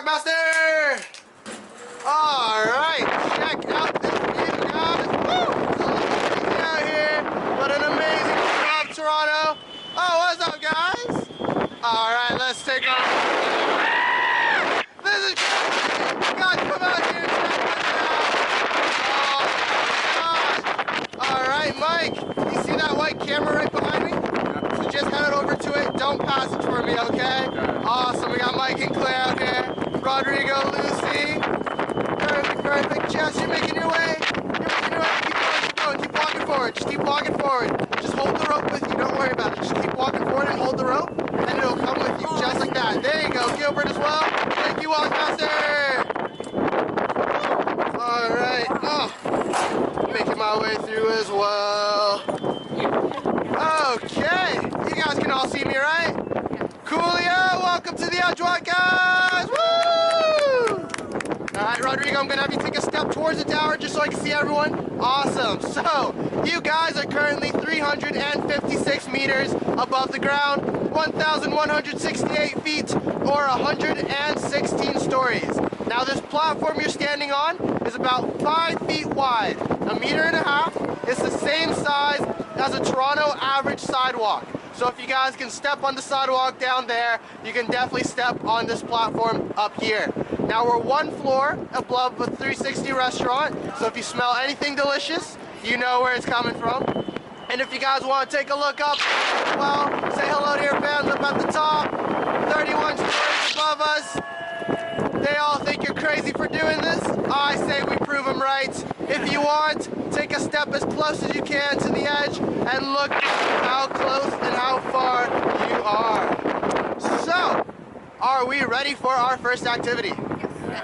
Edgewalk Master! Alright, check out this view, guys. Woo! Out here. What an amazing job, Toronto. Oh, what's up, guys? Alright, let's take off. This is crazy. Guys, come out here and check this out. Oh, gosh. Alright, Mike, you see that white camera right behind me? So just head over to it. Don't pass it for me, okay? Awesome. We got Mike and Claire out here. Rodrigo, Lucy. Perfect, perfect. Jess, you're making your way. You're making your way. Keep going. Keep walking forward. Just keep walking forward. Just hold the rope with you. Don't worry about it. Just keep walking forward and hold the rope, and it'll come with you just like that. There you go. Gilbert as well. Thank you, Walkmaster. All right. Oh, making my way through as well. Okay. You guys can all see me, right? Coolio. Welcome to the Edgewalk, guys. Woo! Alright, Rodrigo, I'm going to have you take a step towards the tower just so I can see everyone. Awesome. So, you guys are currently 356 meters above the ground, 1,168 feet, or 116 stories. Now, this platform you're standing on is about 5 feet wide. 1.5 meters is the same size as a Toronto average sidewalk. So if you guys can step on the sidewalk down there, you can definitely step on this platform up here. Now we're one floor above a 360 restaurant, so if you smell anything delicious, you know where it's coming from. And if you guys want to take a look up, well, say hello to your fans up at the top. 31 stories above us. They all think you're crazy for doing this. I say we prove them right. If you want, take a step as close as you can to the edge and look how close and how far you are. So, are we ready for our first activity?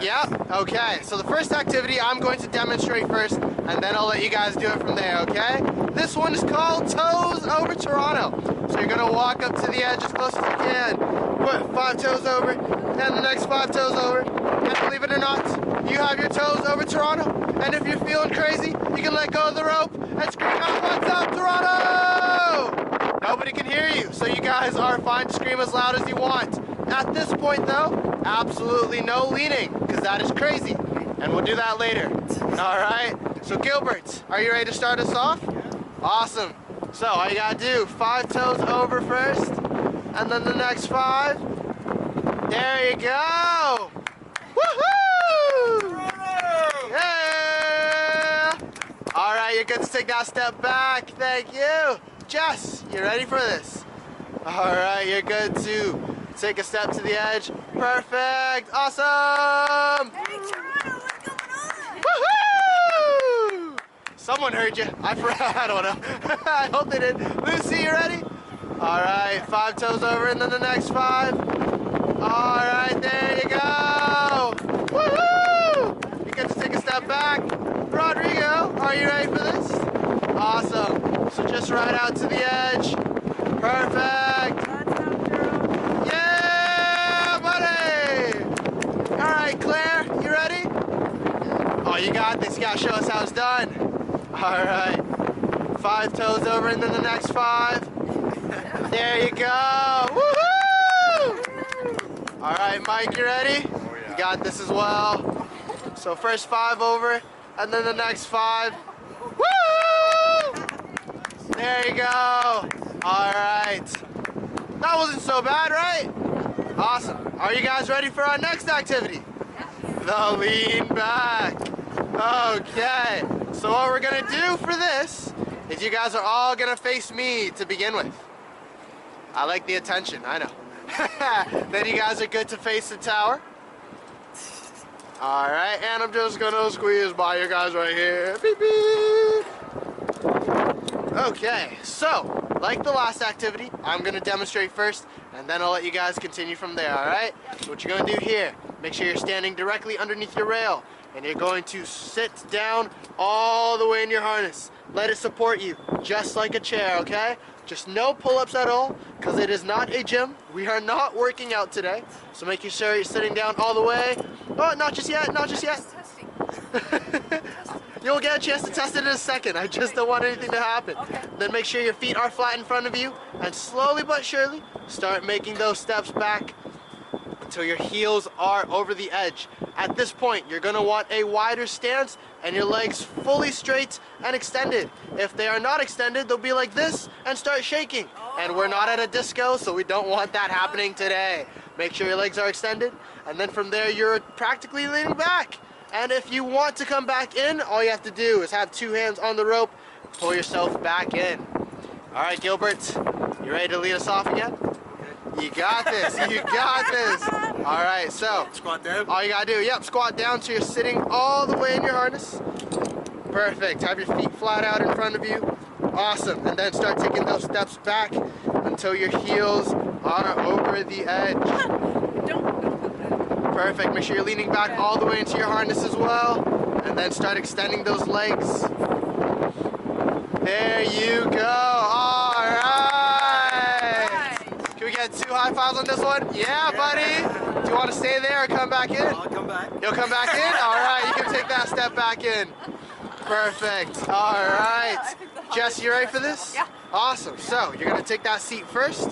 Yeah? Okay, so the first activity I'm going to demonstrate first, and then I'll let you guys do it from there, okay? This one is called Toes Over Toronto. So you're going to walk up to the edge as close as you can. Put 5 toes over, and the next 5 toes over. And believe it or not, you have your toes over Toronto. And if you're feeling crazy, you can let go of the rope and scream out, "What's up, Toronto?" Nobody can hear you, so you guys are fine to scream as loud as you want. At this point, though, absolutely no leaning, because that is crazy. And we'll do that later. All right? So, Gilbert, are you ready to start us off? Awesome. So, all you got to do, 5 toes over first, and then the next 5. There you go. Woohoo! Yeah! All right, you're good to take that step back. Thank you. Jess, you ready for this? All right, you're good to take a step to the edge. Perfect. Awesome. Hey, Toronto, what's going on? Woohoo! Someone heard you. I forgot. I don't know. I hope they did. Lucy, you ready? All right, 5 toes over, and then the next 5. All right, there you go. Woohoo! You get to take a step back. Rodrigo, are you ready for this? Awesome. So just right out to the edge. Perfect. Yeah, buddy. All right, Claire, you ready? Oh, you got this. You got to show us how it's done. All right. 5 toes over, and then the next 5. There you go. Woohoo! All right, Mike, you ready? Oh, yeah. You got this as well. So first 5 over, and then the next 5. Woo! There you go. All right. That wasn't so bad, right? Awesome. Are you guys ready for our next activity? The lean back. Okay. So what we're gonna do for this is you guys are all gonna face me to begin with. I like the attention, I know. Then you guys are good to face the tower. All right, and I'm just gonna squeeze by you guys right here. Beep, beep. Okay, so, like the last activity, I'm gonna demonstrate first, and then I'll let you guys continue from there, all right? So what you're gonna do here, make sure you're standing directly underneath your rail, and you're going to sit down all the way in your harness. Let it support you, just like a chair, okay? Just no pull-ups at all, because it is not a gym. We are not working out today. So making sure you're sitting down all the way. Oh, not just yet, not just yet. You'll get a chance to test it in a second. I just don't want anything to happen. Okay. Then make sure your feet are flat in front of you, and slowly but surely, start making those steps back until your heels are over the edge. At this point, you're gonna want a wider stance and your legs fully straight and extended. If they are not extended, they'll be like this and start shaking. And we're not at a disco, so we don't want that happening today. Make sure your legs are extended, and then from there, you're practically leaning back. And if you want to come back in, all you have to do is have 2 hands on the rope, pull yourself back in. All right, Gilbert, you ready to lead us off again? You got this, you got this. All right, so Squat down. all you gotta do, squat down so you're sitting all the way in your harness. Perfect, have your feet flat out in front of you. Awesome, and then start taking those steps back until your heels are over the edge. Perfect, make sure you're leaning back all the way into your harness as well, and then start extending those legs. There you go, all right. Can we get 2 high fives on this one? Yeah, buddy. Do you want to stay there or come back in? I'll come back. You'll come back in? All right, you can take that step back in. Perfect, all right. Jess, you ready for this? Yeah. Awesome, so you're gonna take that seat first.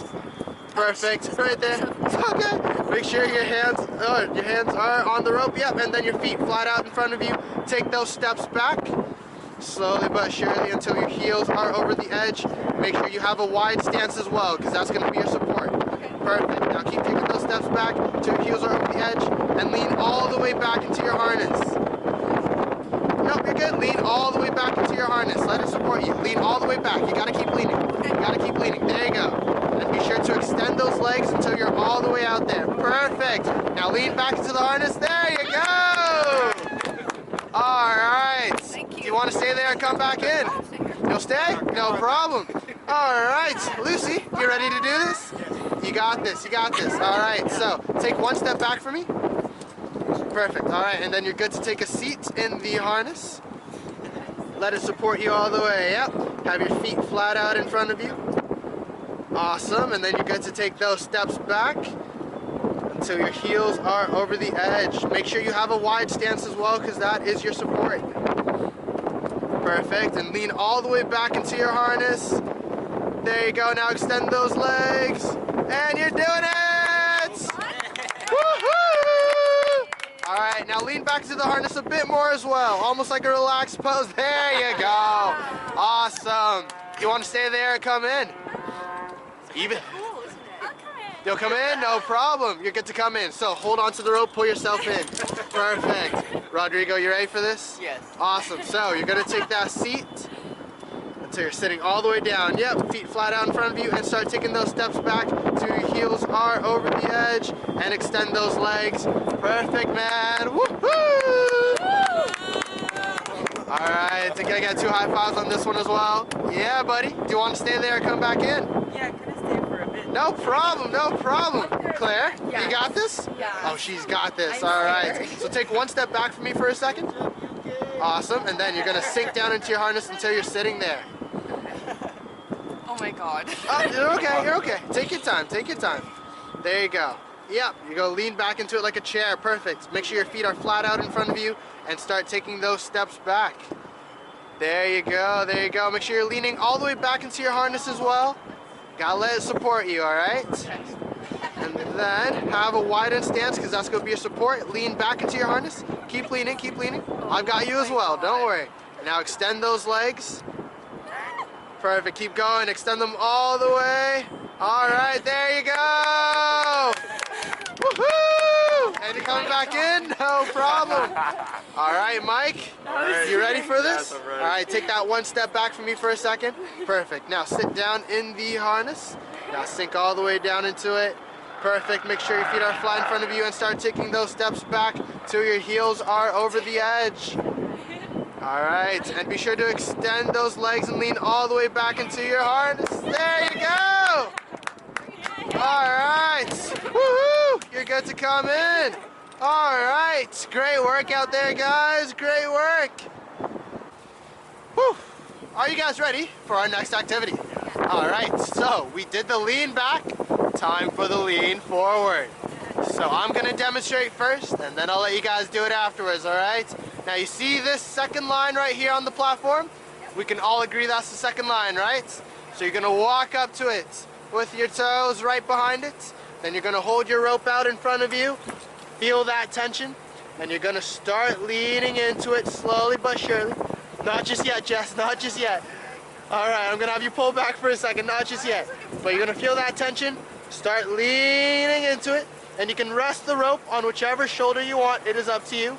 Perfect, right there. Okay. Make sure your hands are on the rope, and then your feet flat out in front of you. Take those steps back, slowly but surely until your heels are over the edge. Make sure you have a wide stance as well, because that's gonna be your support. Perfect, now keep taking those steps back until your heels are over the edge, and lean all the way back into your harness. Nope, you're good. Lean all the way back into your harness. Let it support you. Lean all the way back. You gotta keep leaning. You gotta keep leaning. There you go. And be sure to extend those legs until you're all the way out there. Perfect. Now lean back into the harness. There you go. All right. Thank you. Do you want to stay there and come back in? You'll stay? No problem. All right. Lucy, you ready to do this? You got this. You got this. All right. So take 1 step back for me. Perfect, all right, and then you're good to take a seat in the harness. Let it support you all the way, Have your feet flat out in front of you. Awesome, and then you're good to take those steps back until your heels are over the edge. Make sure you have a wide stance as well, because that is your support. Perfect, and lean all the way back into your harness. There you go, now extend those legs, and you're doing it! Woohoo! All right, now lean back into the harness a bit more as well, almost like a relaxed pose. There you go. Awesome. You want to stay there and come in? Even. Cool, isn't it? I'll come in. You'll come in? No problem. You're good to come in. So hold on to the rope, pull yourself in. Perfect. Rodrigo, you ready for this? Yes. Awesome. So you're going to take that seat until you're sitting all the way down. Feet flat out in front of you, and start taking those steps back till your heels are over the edge, and extend those legs. Perfect, man. Woohoo! All right, I think I got 2 high fives on this one as well. Yeah, buddy. Do you want to stay there or come back in? Yeah, can I stay for a bit? No problem, no problem. Claire, Yeah. you got this? Yeah. Oh, she's got this. I'm All right. scared. So take 1 step back for me for a second. Awesome, and then you're gonna sink down into your harness until you're sitting there. Oh my god. Oh, you're okay, you're okay. Take your time, take your time. There you go. Yep, you go lean back into it like a chair. Perfect. Make sure your feet are flat out in front of you and start taking those steps back. There you go, there you go. Make sure you're leaning all the way back into your harness as well. Gotta let it support you, all right? And then have a widened stance, because that's gonna be your support. Lean back into your harness. Keep leaning, keep leaning. I've got you as well, don't worry. Now extend those legs. Perfect, keep going, extend them all the way. All right, there you go. Woohoo! And you're coming back in? No problem. All right, Mike, you ready for this? Yes, I'm ready. All right, take that 1 step back for me for a second. Perfect, now sit down in the harness. Now sink all the way down into it. Perfect, make sure your feet are flat in front of you and start taking those steps back till your heels are over the edge. All right, and be sure to extend those legs and lean all the way back into your harness. There you go. All right, woohoo, you're good to come in. All right, great work out there, guys, great work. Whew. Are you guys ready for our next activity? All right, so we did the lean back, time for the lean forward. So I'm gonna demonstrate first, and then I'll let you guys do it afterwards, all right? Now you see this second line right here on the platform? We can all agree that's the second line, right? So you're gonna walk up to it with your toes right behind it. Then you're gonna hold your rope out in front of you, feel that tension, and you're gonna start leaning into it slowly but surely. Not just yet, Jess, not just yet. All right, I'm gonna have you pull back for a second, not just yet. But you're gonna feel that tension, start leaning into it, and you can rest the rope on whichever shoulder you want, it is up to you.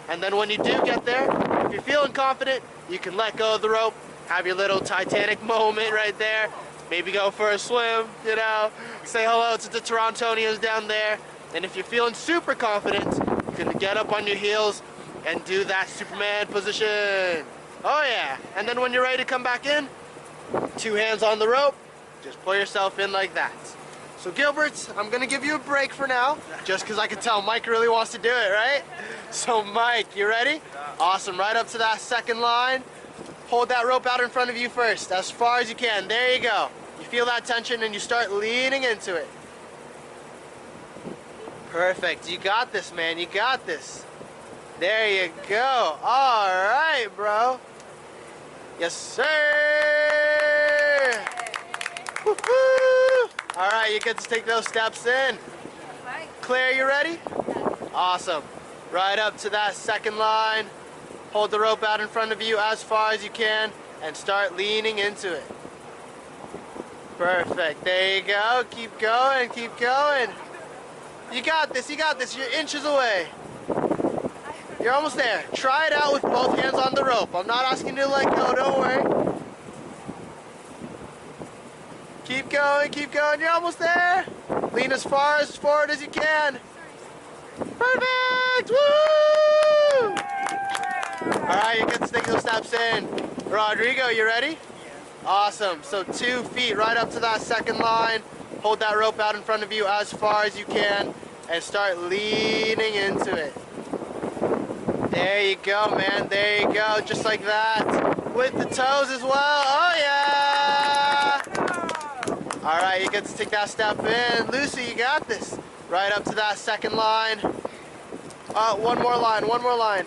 And then when you do get there, if you're feeling confident, you can let go of the rope, have your little Titanic moment right there, maybe go for a swim, you know, say hello to the Torontonians down there. And if you're feeling super confident, you can get up on your heels and do that Superman position. Oh yeah, and then when you're ready to come back in, 2 hands on the rope, just pull yourself in like that. So Gilbert, I'm gonna give you a break for now, just because I can tell Mike really wants to do it, right? So Mike, you ready? Awesome, right up to that second line. Hold that rope out in front of you first, as far as you can. There you go. You feel that tension and you start leaning into it. Perfect, you got this, man, you got this. There you go. All right, bro. Yes, sir. Woo-hoo. All right, you get to take those steps in. Claire, you ready? Awesome. Right up to that second line. Hold the rope out in front of you as far as you can and start leaning into it. Perfect. There you go. Keep going. Keep going. You got this. You got this. You're inches away. You're almost there. Try it out with both hands on the rope. I'm not asking you to let go. Don't worry. Keep going. Keep going. You're almost there. Lean as far as forward as you can. Perfect. Woo! All right, you get to take those steps in. Rodrigo, you ready? Yeah. Awesome. So 2 feet right up to that second line. Hold that rope out in front of you as far as you can and start leaning into it. There you go, man. There you go. Just like that. With the toes as well. Oh, yeah. All right, you get to take that step in. Lucy, you got this. Right up to that second line. One more line. One more line.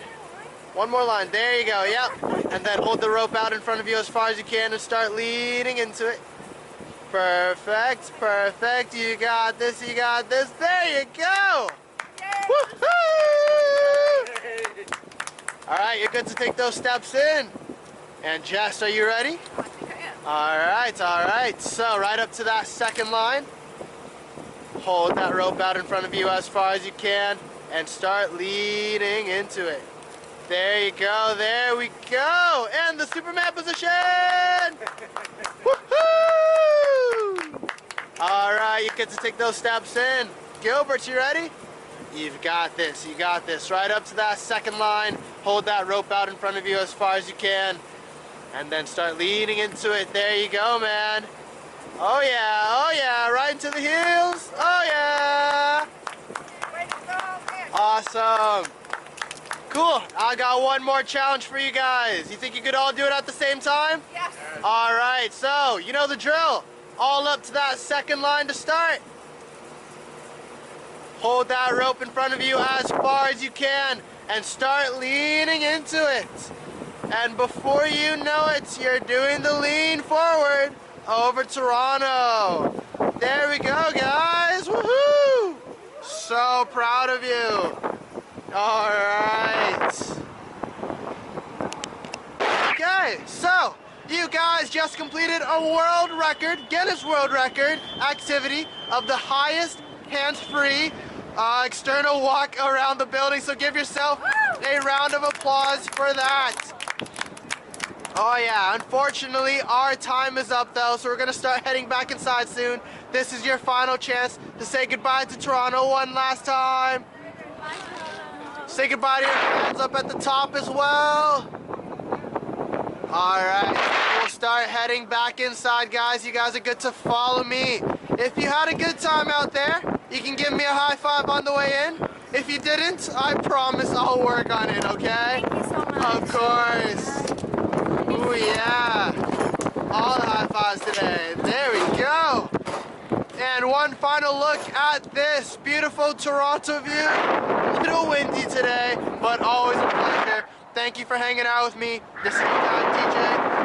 One more line. There you go. Yep. And then hold the rope out in front of you as far as you can and start leaning into it. Perfect. Perfect. You got this. You got this. There you go. Woohoo! All right, you're good to take those steps in. And Jess, are you ready? I think I am. All right. So right up to that second line. Hold that rope out in front of you as far as you can and start leaning into it. There you go. There we go. And the Superman position. Woohoo! All right, you get to take those steps in. Gilbert, you ready? You've got this. You got this. Right up to that second line. Hold that rope out in front of you as far as you can. And then start leaning into it. There you go, man. Oh, yeah. Oh, yeah. Right into the heels. Oh, yeah. Awesome. Cool. I got one more challenge for you guys. You think you could all do it at the same time? Yes. All right. So, you know the drill. All up to that second line to start. Hold that rope in front of you as far as you can and start leaning into it. And before you know it, you're doing the lean forward over Toronto. There we go, guys. Woohoo! So proud of you. All right. Okay, so you guys just completed a world record, Guinness World Record activity of the highest hands-free external walk around the building. So give yourself a round of applause for that. Oh yeah, unfortunately our time is up though, so we're gonna start heading back inside soon. This is your final chance to say goodbye to Toronto one last time. Say goodbye to your fans up at the top as well. Alright, we'll start heading back inside, guys. You guys are good to follow me. If you had a good time out there, you can give me a high five on the way in. If you didn't, I promise I'll work on it, okay? Thank you so much. Of course. Ooh, yeah. All the high fives today. There we go. And one final look at this beautiful Toronto view. A little windy today, but always a pleasure. Thank you for hanging out with me. This is your guy, DJ.